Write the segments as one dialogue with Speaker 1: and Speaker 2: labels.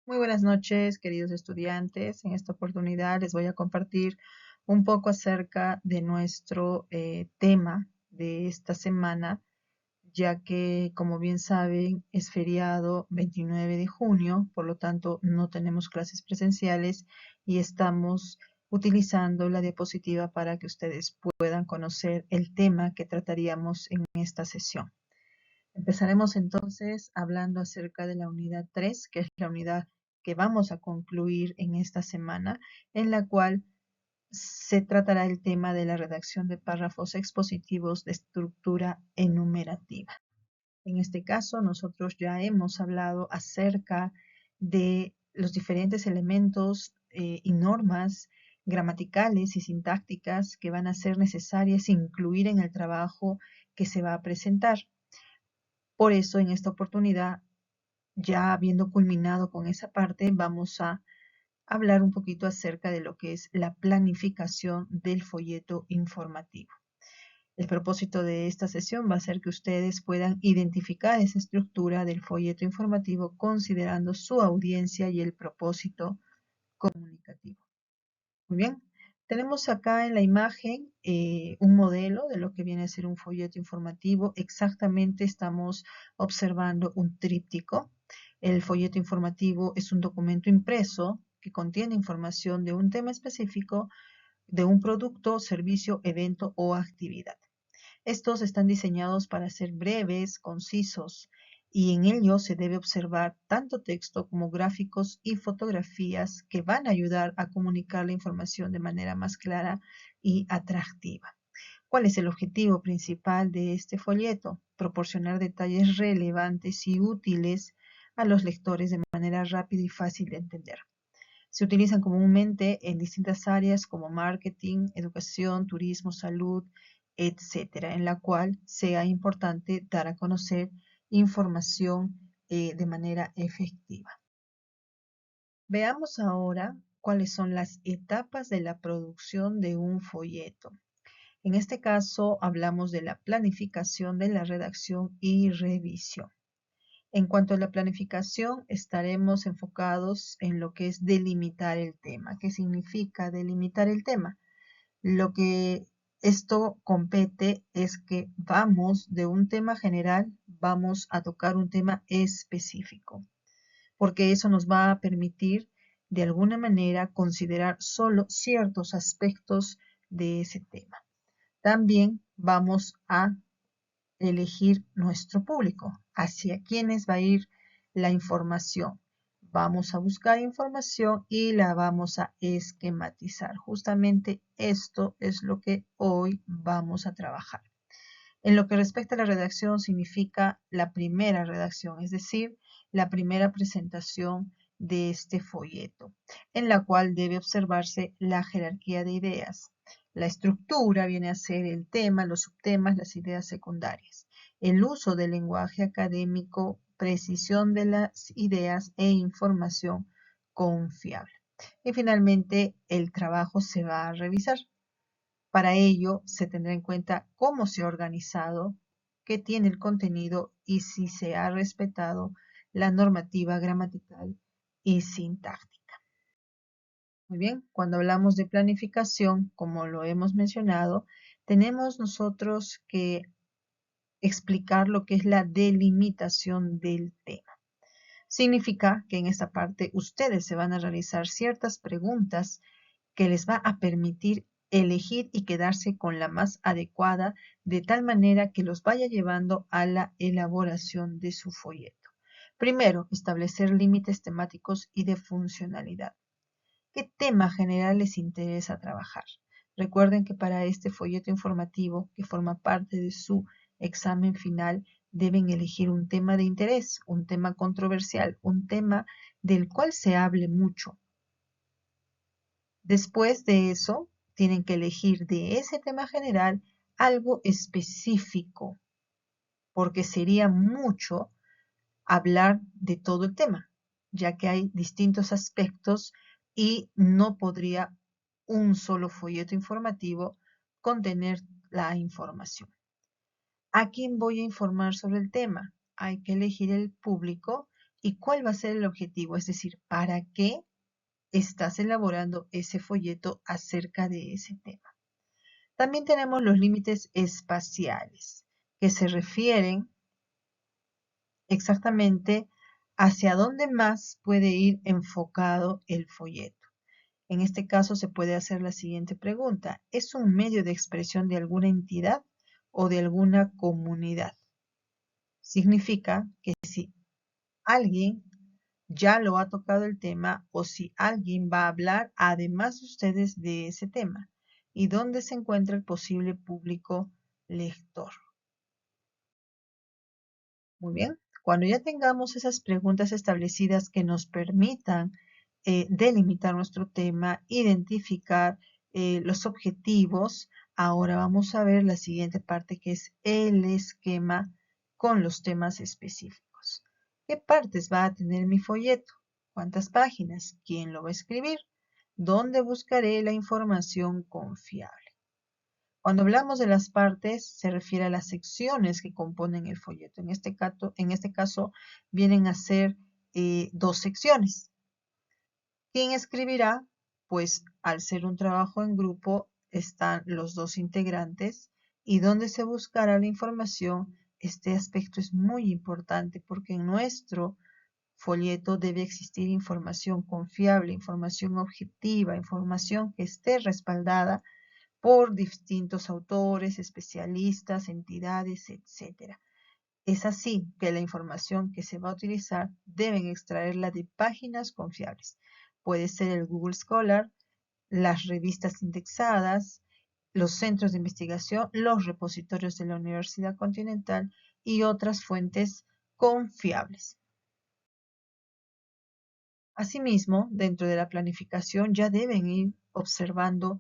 Speaker 1: Muy buenas noches, queridos estudiantes. En esta oportunidad les voy a compartir un poco acerca de nuestro tema de esta semana, ya que, como bien saben, es feriado 29 de junio, por lo tanto no tenemos clases presenciales y estamos utilizando la diapositiva para que ustedes puedan conocer el tema que trataríamos en esta sesión. Empezaremos entonces hablando acerca de la unidad 3, que es la unidad que vamos a concluir en esta semana, en la cual se tratará el tema de la redacción de párrafos expositivos de estructura enumerativa. En este caso, nosotros ya hemos hablado acerca de los diferentes elementos y normas gramaticales y sintácticas que van a ser necesarias incluir en el trabajo que se va a presentar. Por eso, en esta oportunidad, ya habiendo culminado con esa parte, vamos a hablar un poquito acerca de lo que es la planificación del folleto informativo. El propósito de esta sesión va a ser que ustedes puedan identificar esa estructura del folleto informativo considerando su audiencia y el propósito comunicativo. Muy bien, tenemos acá en la imagen un modelo de lo que viene a ser un folleto informativo. Exactamente estamos observando un tríptico. El folleto informativo es un documento impreso que contiene información de un tema específico, de un producto, servicio, evento o actividad. Estos están diseñados para ser breves, concisos, y en ellos se debe observar tanto texto como gráficos y fotografías que van a ayudar a comunicar la información de manera más clara y atractiva. ¿Cuál es el objetivo principal de este folleto? Proporcionar detalles relevantes y útiles a los lectores de manera rápida y fácil de entender. Se utilizan comúnmente en distintas áreas como marketing, educación, turismo, salud, etcétera, en la cual sea importante dar a conocer información de manera efectiva. Veamos ahora cuáles son las etapas de la producción de un folleto. En este caso, hablamos de la planificación de la redacción y revisión. En cuanto a la planificación, estaremos enfocados en lo que es delimitar el tema. ¿Qué significa delimitar el tema? Lo que esto compete es que vamos de un tema general, vamos a tocar un tema específico, porque eso nos va a permitir de alguna manera considerar solo ciertos aspectos de ese tema. También vamos a elegir nuestro público, hacia quiénes va a ir la información. Vamos a buscar información y la vamos a esquematizar. Justamente esto es lo que hoy vamos a trabajar. En lo que respecta a la redacción, significa la primera redacción, es decir, la primera presentación de este folleto, en la cual debe observarse la jerarquía de ideas. La estructura viene a ser el tema, los subtemas, las ideas secundarias. El uso del lenguaje académico, precisión de las ideas e información confiable. Y finalmente, el trabajo se va a revisar. Para ello, se tendrá en cuenta cómo se ha organizado, qué tiene el contenido y si se ha respetado la normativa gramatical y sintáctica. Muy bien, cuando hablamos de planificación, como lo hemos mencionado, tenemos nosotros que explicar lo que es la delimitación del tema. Significa que en esta parte ustedes se van a realizar ciertas preguntas que les va a permitir elegir y quedarse con la más adecuada, de tal manera que los vaya llevando a la elaboración de su folleto. Primero, establecer límites temáticos y de funcionalidad. ¿Qué tema general les interesa trabajar? Recuerden que para este folleto informativo, que forma parte de su examen final, deben elegir un tema de interés, un tema controversial, un tema del cual se hable mucho. Después de eso, tienen que elegir de ese tema general algo específico, porque sería mucho hablar de todo el tema, ya que hay distintos aspectos y no podría un solo folleto informativo contener la información. ¿A quién voy a informar sobre el tema? Hay que elegir el público y cuál va a ser el objetivo, es decir, para qué estás elaborando ese folleto acerca de ese tema. También tenemos los límites espaciales, que se refieren exactamente hacia dónde más puede ir enfocado el folleto. En este caso se puede hacer la siguiente pregunta. ¿Es un medio de expresión de alguna entidad o de alguna comunidad? Significa que si alguien ya lo ha tocado el tema o si alguien va a hablar además de ustedes de ese tema y dónde se encuentra el posible público lector. Muy bien, cuando ya tengamos esas preguntas establecidas que nos permitan delimitar nuestro tema, identificar los objetivos, ahora vamos a ver la siguiente parte que es el esquema con los temas específicos. ¿Qué partes va a tener mi folleto? ¿Cuántas páginas? ¿Quién lo va a escribir? ¿Dónde buscaré la información confiable? Cuando hablamos de las partes, se refiere a las secciones que componen el folleto. En este caso vienen a ser dos secciones. ¿Quién escribirá? Pues al ser un trabajo en grupo, están los dos integrantes y donde se buscará la información. Este aspecto es muy importante porque en nuestro folleto debe existir información confiable, información objetiva, información que esté respaldada por distintos autores, especialistas, entidades, etc. Es así que la información que se va a utilizar deben extraerla de páginas confiables. Puede ser el Google Scholar, las revistas indexadas, los centros de investigación, los repositorios de la Universidad Continental y otras fuentes confiables. Asimismo, dentro de la planificación ya deben ir observando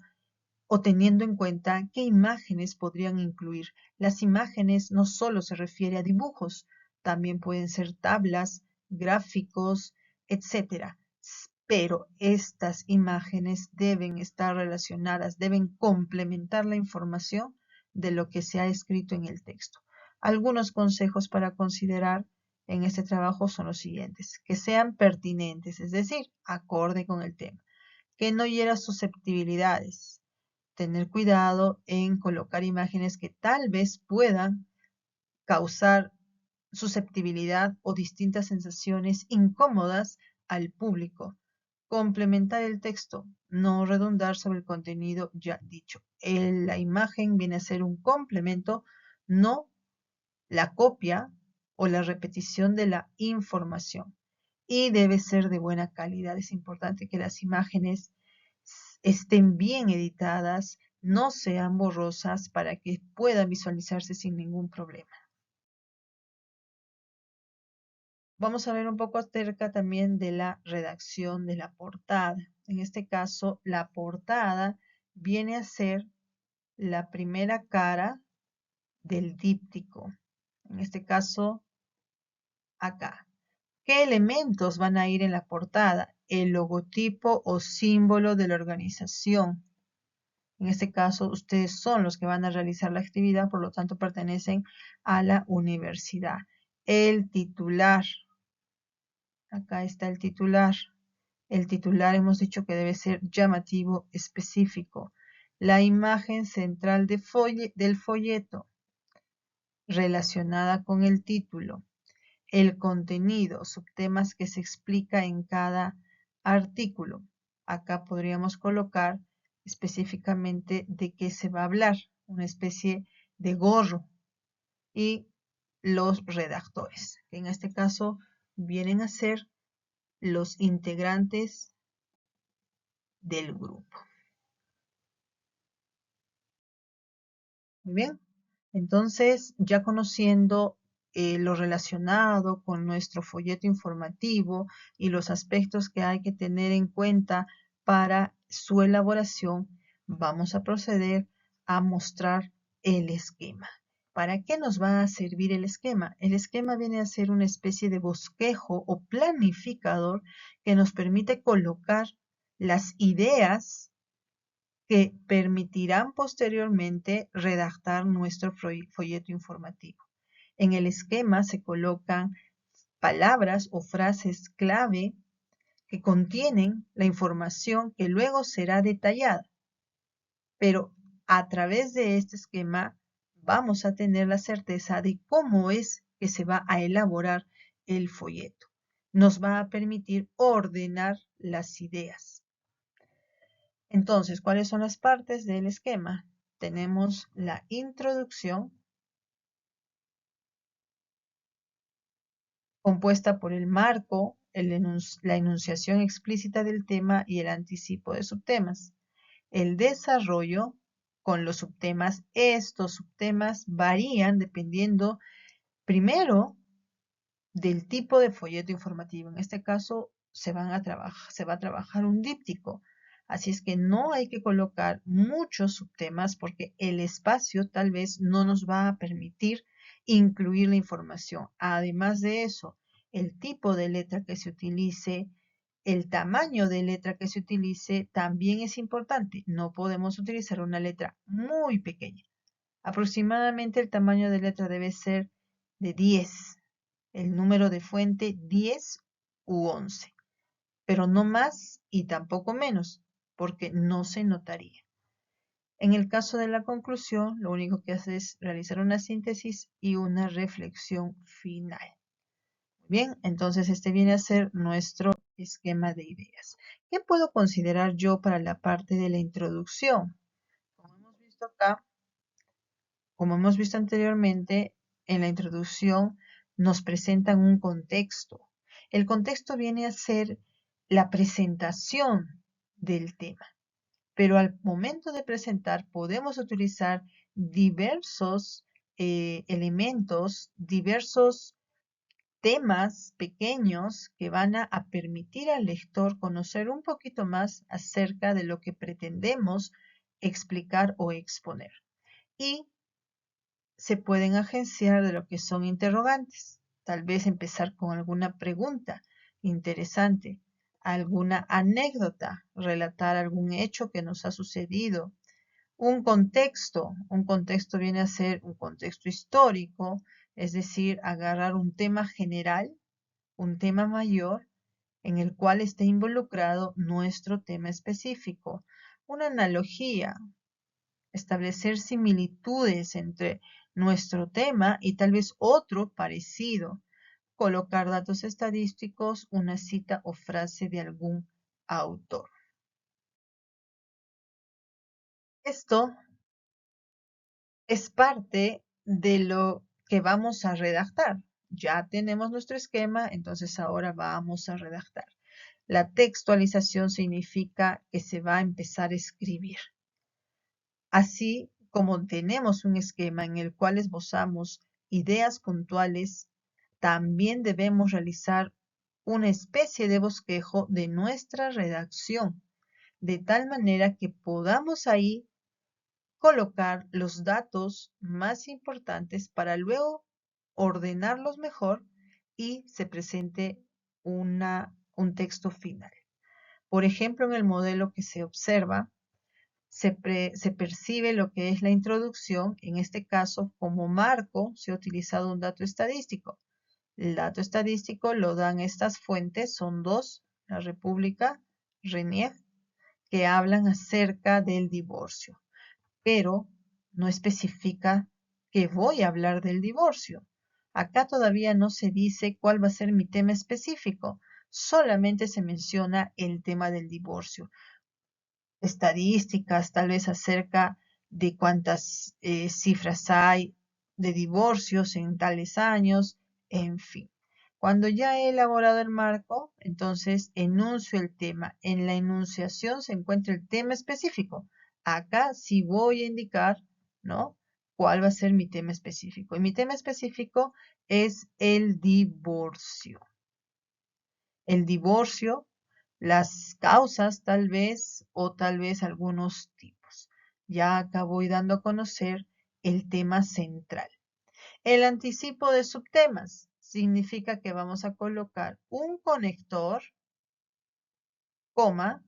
Speaker 1: o teniendo en cuenta qué imágenes podrían incluir. Las imágenes no solo se refiere a dibujos, también pueden ser tablas, gráficos, etcétera. Pero estas imágenes deben estar relacionadas, deben complementar la información de lo que se ha escrito en el texto. Algunos consejos para considerar en este trabajo son los siguientes: que sean pertinentes, es decir, acorde con el tema, que no hiera susceptibilidades, tener cuidado en colocar imágenes que tal vez puedan causar susceptibilidad o distintas sensaciones incómodas al público. Complementar el texto, no redundar sobre el contenido ya dicho. La imagen viene a ser un complemento, no la copia o la repetición de la información. Y debe ser de buena calidad. Es importante que las imágenes estén bien editadas, no sean borrosas para que puedan visualizarse sin ningún problema. Vamos a ver un poco acerca también de la redacción de la portada. En este caso, la portada viene a ser la primera cara del díptico. En este caso, acá. ¿Qué elementos van a ir en la portada? El logotipo o símbolo de la organización. En este caso, ustedes son los que van a realizar la actividad, por lo tanto, pertenecen a la universidad. El titular. Acá está el titular. El titular hemos dicho que debe ser llamativo, específico. La imagen central del folleto relacionada con el título. El contenido, subtemas que se explica en cada artículo. Acá podríamos colocar específicamente de qué se va a hablar, una especie de gorro, y los redactores, que en este caso vienen a ser los integrantes del grupo. Muy bien, entonces ya conociendo lo relacionado con nuestro folleto informativo y los aspectos que hay que tener en cuenta para su elaboración, vamos a proceder a mostrar el esquema. ¿Para qué nos va a servir el esquema? El esquema viene a ser una especie de bosquejo o planificador que nos permite colocar las ideas que permitirán posteriormente redactar nuestro folleto informativo. En el esquema se colocan palabras o frases clave que contienen la información que luego será detallada. Pero a través de este esquema vamos a tener la certeza de cómo es que se va a elaborar el folleto. Nos va a permitir ordenar las ideas. Entonces, ¿cuáles son las partes del esquema? Tenemos la introducción, compuesta por el marco, la enunciación explícita del tema y el anticipo de subtemas. El desarrollo con los subtemas. Estos subtemas varían dependiendo, primero, del tipo de folleto informativo. En este caso, se va a trabajar un díptico. Así es que no hay que colocar muchos subtemas porque el espacio tal vez no nos va a permitir incluir la información. Además de eso, el tipo de letra que se utilice, el tamaño de letra que se utilice también es importante. No podemos utilizar una letra muy pequeña. Aproximadamente el tamaño de letra debe ser de 10, el número de fuente 10 u 11, pero no más y tampoco menos, porque no se notaría. En el caso de la conclusión, lo único que hace es realizar una síntesis y una reflexión final. Bien, entonces este viene a ser nuestro esquema de ideas. ¿Qué puedo considerar yo para la parte de la introducción? Como hemos visto acá, como hemos visto anteriormente, en la introducción nos presentan un contexto. El contexto viene a ser la presentación del tema, pero al momento de presentar podemos utilizar diversos elementos, diversos temas pequeños que van a permitir al lector conocer un poquito más acerca de lo que pretendemos explicar o exponer. Y se pueden agenciar de lo que son interrogantes. Tal vez empezar con alguna pregunta interesante, alguna anécdota, relatar algún hecho que nos ha sucedido. Un contexto viene a ser un contexto histórico, es decir, agarrar un tema general, un tema mayor, en el cual esté involucrado nuestro tema específico. Una analogía, establecer similitudes entre nuestro tema y tal vez otro parecido, colocar datos estadísticos, una cita o frase de algún autor. Esto es parte de lo que vamos a redactar. Ya tenemos nuestro esquema, entonces ahora vamos a redactar. La textualización significa que se va a empezar a escribir. Así como tenemos un esquema en el cual esbozamos ideas puntuales, también debemos realizar una especie de bosquejo de nuestra redacción, de tal manera que podamos ahí colocar los datos más importantes para luego ordenarlos mejor y se presente un texto final. Por ejemplo, en el modelo que se observa, se percibe lo que es la introducción. En este caso, como marco, se ha utilizado un dato estadístico. El dato estadístico lo dan estas fuentes, son dos, la República, RENIEC, que hablan acerca del divorcio, pero no especifica que voy a hablar del divorcio. Acá todavía no se dice cuál va a ser mi tema específico, solamente se menciona el tema del divorcio. Estadísticas tal vez acerca de cuántas cifras hay de divorcios en tales años, en fin. Cuando ya he elaborado el marco, entonces enuncio el tema. En la enunciación se encuentra el tema específico. Acá sí voy a indicar, ¿no?, cuál va a ser mi tema específico. Y mi tema específico es el divorcio. El divorcio, las causas tal vez o tal vez algunos tipos. Ya acá voy dando a conocer el tema central. El anticipo de subtemas significa que vamos a colocar un conector, coma,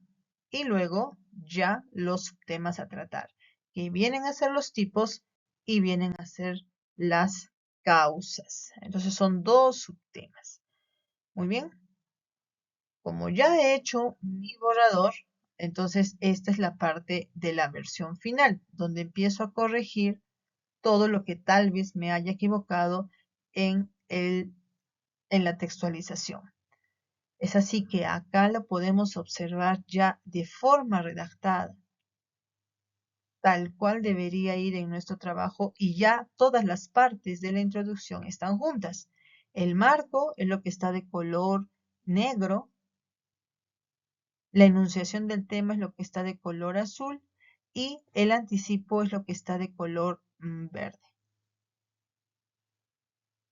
Speaker 1: y luego ya los subtemas a tratar, que vienen a ser los tipos y vienen a ser las causas. Entonces son dos subtemas. Muy bien. Como ya he hecho mi borrador, entonces esta es la parte de la versión final, donde empiezo a corregir todo lo que tal vez me haya equivocado en la textualización. Es así que acá lo podemos observar ya de forma redactada, tal cual debería ir en nuestro trabajo y ya todas las partes de la introducción están juntas. El marco es lo que está de color negro, la enunciación del tema es lo que está de color azul y el anticipo es lo que está de color verde.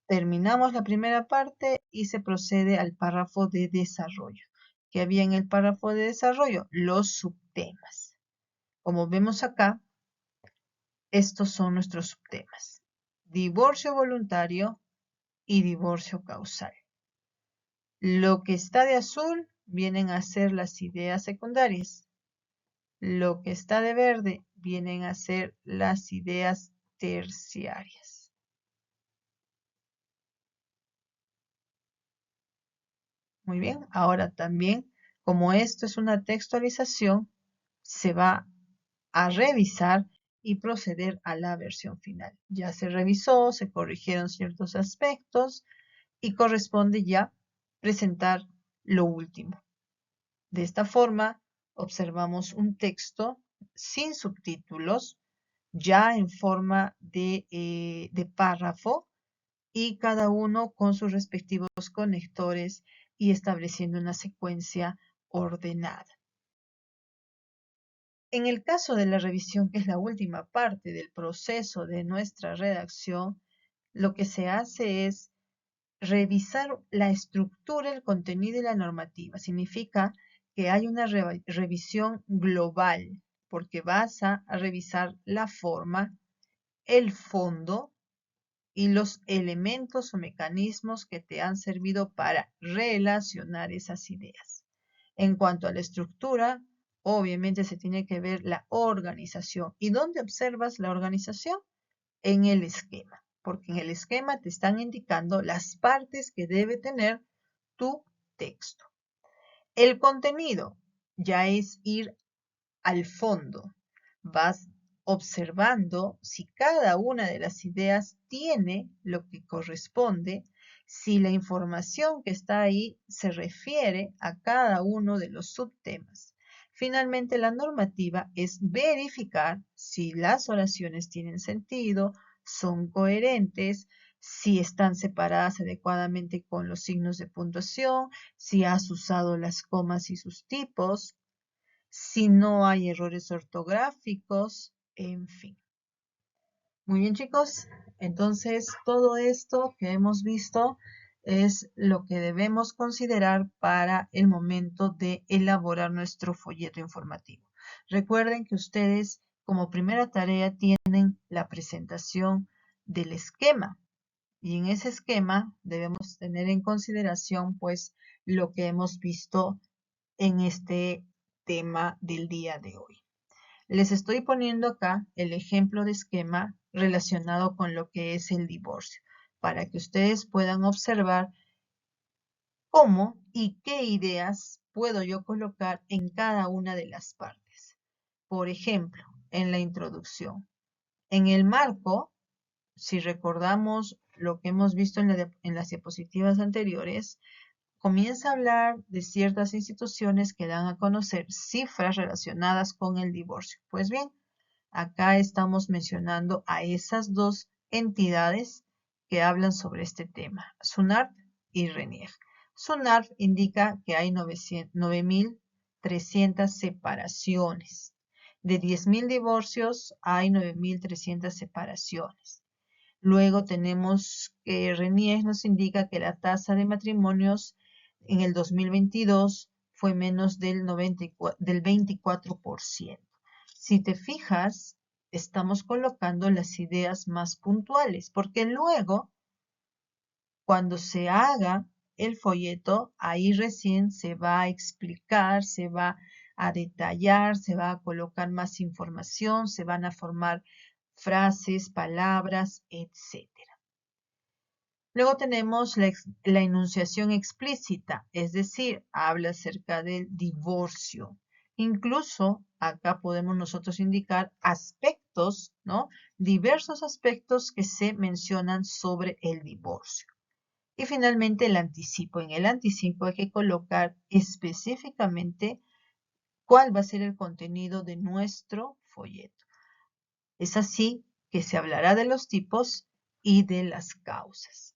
Speaker 1: Terminamos la primera parte y se procede al párrafo de desarrollo. ¿Qué había en el párrafo de desarrollo? Los subtemas. Como vemos acá, estos son nuestros subtemas: divorcio voluntario y divorcio causal. Lo que está de azul vienen a ser las ideas secundarias. Lo que está de verde vienen a ser las ideas terciarias. Muy bien, ahora también, como esto es una textualización, se va a revisar y proceder a la versión final. Ya se revisó, se corrigieron ciertos aspectos y corresponde ya presentar lo último. De esta forma, observamos un texto sin subtítulos, ya en forma de párrafo y cada uno con sus respectivos conectores y estableciendo una secuencia ordenada. En el caso de la revisión, que es la última parte del proceso de nuestra redacción, lo que se hace es revisar la estructura, el contenido y la normativa. Significa que hay una revisión global, porque vas a revisar la forma, el fondo y los elementos o mecanismos que te han servido para relacionar esas ideas. En cuanto a la estructura, obviamente se tiene que ver la organización. ¿Y dónde observas la organización? En el esquema, porque en el esquema te están indicando las partes que debe tener tu texto. El contenido ya es ir al fondo. Vas observando si cada una de las ideas tiene lo que corresponde, si la información que está ahí se refiere a cada uno de los subtemas. Finalmente, la normativa es verificar si las oraciones tienen sentido, son coherentes, si están separadas adecuadamente con los signos de puntuación, si has usado las comas y sus tipos, si no hay errores ortográficos, en fin. Muy bien, chicos. Entonces, todo esto que hemos visto es lo que debemos considerar para el momento de elaborar nuestro folleto informativo. Recuerden que ustedes, como primera tarea, tienen la presentación del esquema. Y en ese esquema debemos tener en consideración, pues, lo que hemos visto en este tema del día de hoy. Les estoy poniendo acá el ejemplo de esquema relacionado con lo que es el divorcio, para que ustedes puedan observar cómo y qué ideas puedo yo colocar en cada una de las partes. Por ejemplo, en la introducción. En el marco, si recordamos lo que hemos visto en las diapositivas anteriores, comienza a hablar de ciertas instituciones que dan a conocer cifras relacionadas con el divorcio. Pues bien, acá estamos mencionando a esas dos entidades que hablan sobre este tema, SUNART y RENIEG. SUNART indica que hay 9.300 separaciones. De 10.000 divorcios hay 9.300 separaciones. Luego tenemos que RENIEG nos indica que la tasa de matrimonios en el 2022 fue menos del 24%. Si te fijas, estamos colocando las ideas más puntuales, porque luego, cuando se haga el folleto, ahí recién se va a explicar, se va a detallar, se va a colocar más información, se van a formar frases, palabras, etc. Luego tenemos la enunciación explícita, es decir, habla acerca del divorcio. Incluso acá podemos nosotros indicar aspectos, ¿no? Diversos aspectos que se mencionan sobre el divorcio. Y finalmente el anticipo. En el anticipo hay que colocar específicamente cuál va a ser el contenido de nuestro folleto. Es así que se hablará de los tipos y de las causas.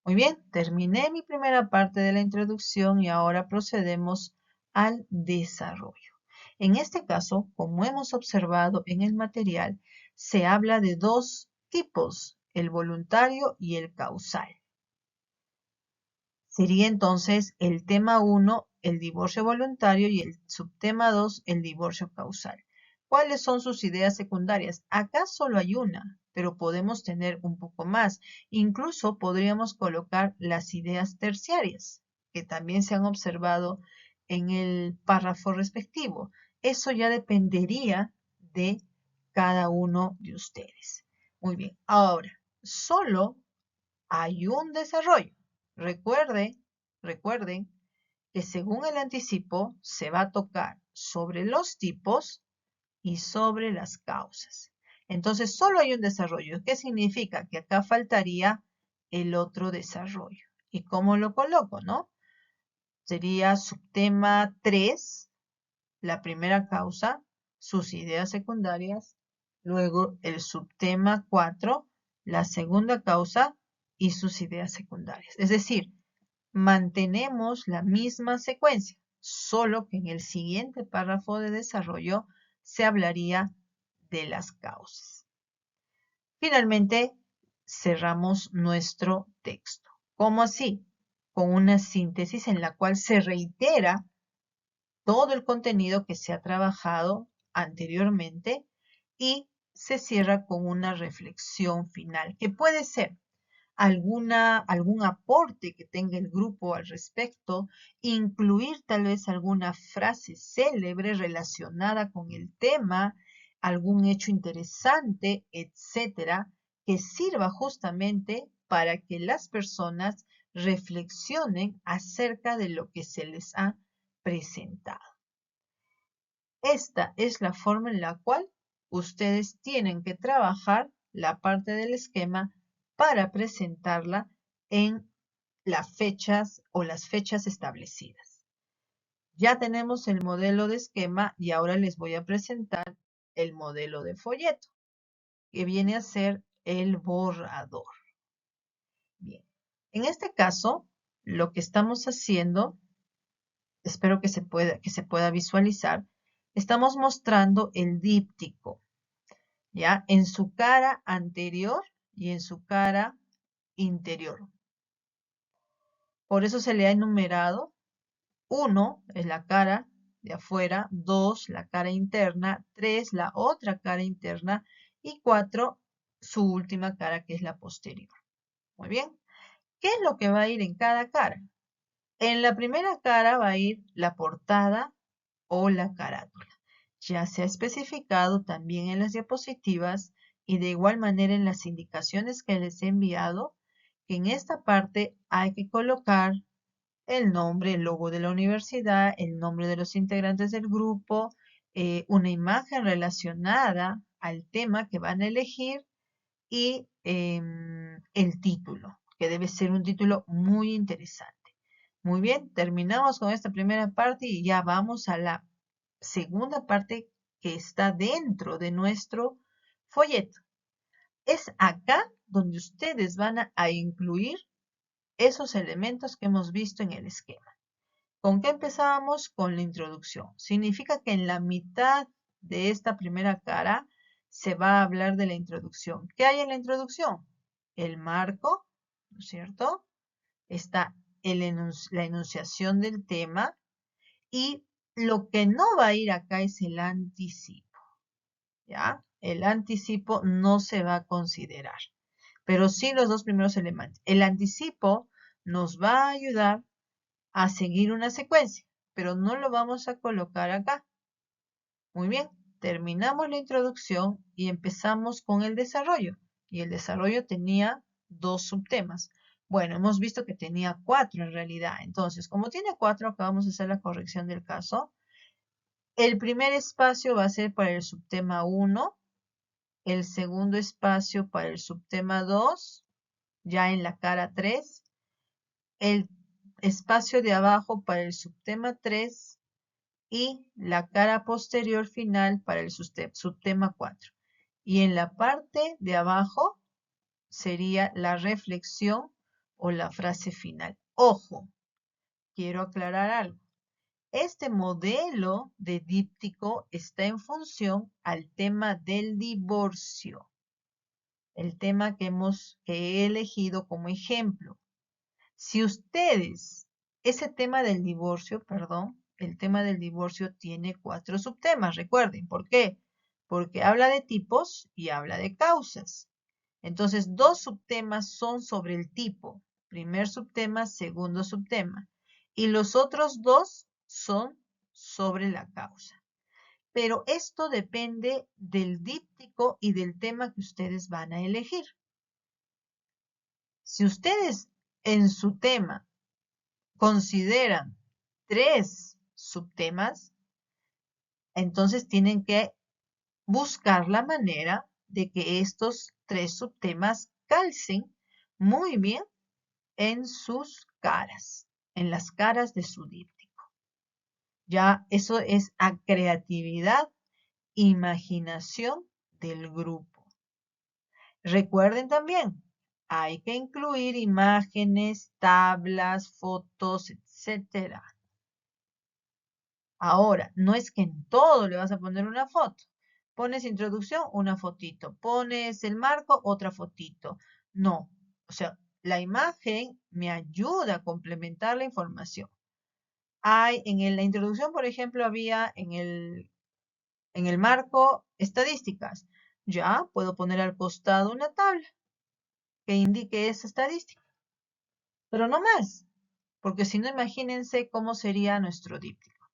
Speaker 1: Muy bien, terminé mi primera parte de la introducción y ahora procedemos al desarrollo. En este caso, como hemos observado en el material, se habla de dos tipos, el voluntario y el causal. Sería entonces el tema 1, el divorcio voluntario, y el subtema 2, el divorcio causal. ¿Cuáles son sus ideas secundarias? Acá solo hay una, pero podemos tener un poco más. Incluso podríamos colocar las ideas terciarias, que también se han observado en el párrafo respectivo. Eso ya dependería de cada uno de ustedes. Muy bien, ahora, solo hay un desarrollo. Recuerden que según el anticipo se va a tocar sobre los tipos y sobre las causas. Entonces solo hay un desarrollo. ¿Qué significa? Que acá faltaría el otro desarrollo. ¿Y cómo lo coloco, no? Sería subtema 3, la primera causa, sus ideas secundarias. Luego el subtema 4, la segunda causa y sus ideas secundarias. Es decir, mantenemos la misma secuencia, solo que en el siguiente párrafo de desarrollo se hablaría de las causas. Finalmente, cerramos nuestro texto. ¿Cómo así? Con una síntesis en la cual se reitera todo el contenido que se ha trabajado anteriormente y se cierra con una reflexión final, que puede ser algún aporte que tenga el grupo al respecto, incluir tal vez alguna frase célebre relacionada con el tema, algún hecho interesante, etcétera, que sirva justamente para que las personas reflexionen acerca de lo que se les ha presentado. Esta es la forma en la cual ustedes tienen que trabajar la parte del esquema para presentarla en las fechas o las fechas establecidas. Ya tenemos el modelo de esquema y ahora les voy a presentar el modelo de folleto, que viene a ser el borrador. Bien, en este caso, lo que estamos haciendo, espero que se pueda visualizar, estamos mostrando el díptico, ¿ya? En su cara anterior y en su cara interior. Por eso se le ha enumerado. 1 es la cara de afuera, 2 la cara interna, 3 la otra cara interna y 4 su última cara que es la posterior. Muy bien. ¿Qué es lo que va a ir en cada cara? En la primera cara va a ir la portada o la carátula. Ya se ha especificado también en las diapositivas y de igual manera en las indicaciones que les he enviado, que en esta parte hay que colocar el nombre, el logo de la universidad, el nombre de los integrantes del grupo, una imagen relacionada al tema que van a elegir y el título, que debe ser un título muy interesante. Muy bien, terminamos con esta primera parte y ya vamos a la segunda parte que está dentro de nuestro folleto. Es acá donde ustedes van a incluir esos elementos que hemos visto en el esquema. ¿Con qué empezábamos? Con la introducción. Significa que en la mitad de esta primera cara se va a hablar de la introducción. ¿Qué hay en la introducción? El marco, ¿no es cierto? Está la enunciación del tema y lo que no va a ir acá es el anticipo, ¿ya? El anticipo no se va a considerar, pero sí los dos primeros elementos. El anticipo nos va a ayudar a seguir una secuencia, pero no lo vamos a colocar acá. Muy bien, terminamos la introducción y empezamos con el desarrollo. Y el desarrollo tenía 2 subtemas. Bueno, hemos visto que tenía 4 en realidad. Entonces, como tiene 4, acá vamos a hacer la corrección del caso. El primer espacio va a ser para el subtema 1, el segundo espacio para el subtema 2, ya en la cara 3, el espacio de abajo para el subtema 3 y la cara posterior final para el subtema 4. Y en la parte de abajo sería la reflexión o la frase final. Ojo, quiero aclarar algo. Este modelo de díptico está en función al tema del divorcio, el tema que he elegido como ejemplo. Si ustedes, ese tema del divorcio, perdón, el tema del divorcio tiene 4 subtemas, recuerden, ¿por qué? Porque habla de tipos y habla de causas. Entonces, 2 subtemas son sobre el tipo, primer subtema, segundo subtema, y los otros 2 son sobre la causa. Pero esto depende del díptico y del tema que ustedes van a elegir. Si ustedes en su tema consideran 3 subtemas, entonces tienen que buscar la manera de que estos 3 subtemas calcen muy bien en sus caras, en las caras de su díptico. Ya eso es a creatividad, imaginación del grupo. Recuerden también, hay que incluir imágenes, tablas, fotos, etc. Ahora, no es que en todo le vas a poner una foto. Pones introducción, una fotito. Pones el marco, otra fotito. No, o sea, la imagen me ayuda a complementar la información. En la introducción, por ejemplo, había en el marco estadísticas. Ya puedo poner al costado una tabla que indique esa estadística. Pero no más, porque si no, imagínense cómo sería nuestro díptico.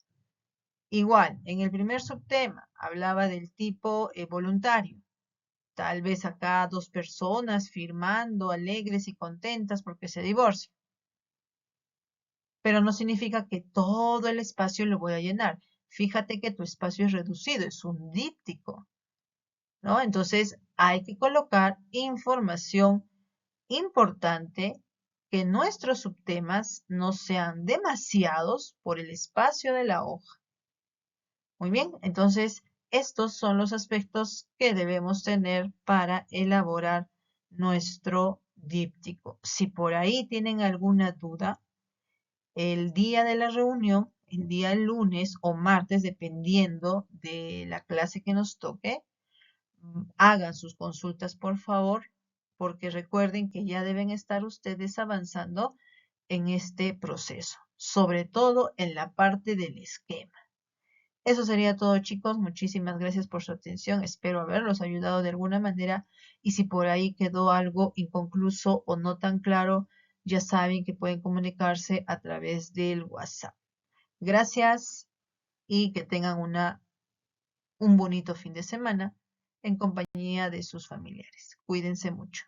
Speaker 1: Igual, en el primer subtema hablaba del tipo voluntario. Tal vez acá 2 personas firmando alegres y contentas porque se divorcian. Pero no significa que todo el espacio lo voy a llenar. Fíjate que tu espacio es reducido, es un díptico, ¿no? Entonces hay que colocar información importante, que nuestros subtemas no sean demasiados por el espacio de la hoja. Muy bien, entonces estos son los aspectos que debemos tener para elaborar nuestro díptico. Si por ahí tienen alguna duda, el día de la reunión, el día lunes o martes, dependiendo de la clase que nos toque, hagan sus consultas, por favor, porque recuerden que ya deben estar ustedes avanzando en este proceso, sobre todo en la parte del esquema. Eso sería todo, chicos. Muchísimas gracias por su atención. Espero haberlos ayudado de alguna manera. Y si por ahí quedó algo inconcluso o no tan claro, ya saben que pueden comunicarse a través del WhatsApp. Gracias y que tengan un bonito fin de semana en compañía de sus familiares. Cuídense mucho.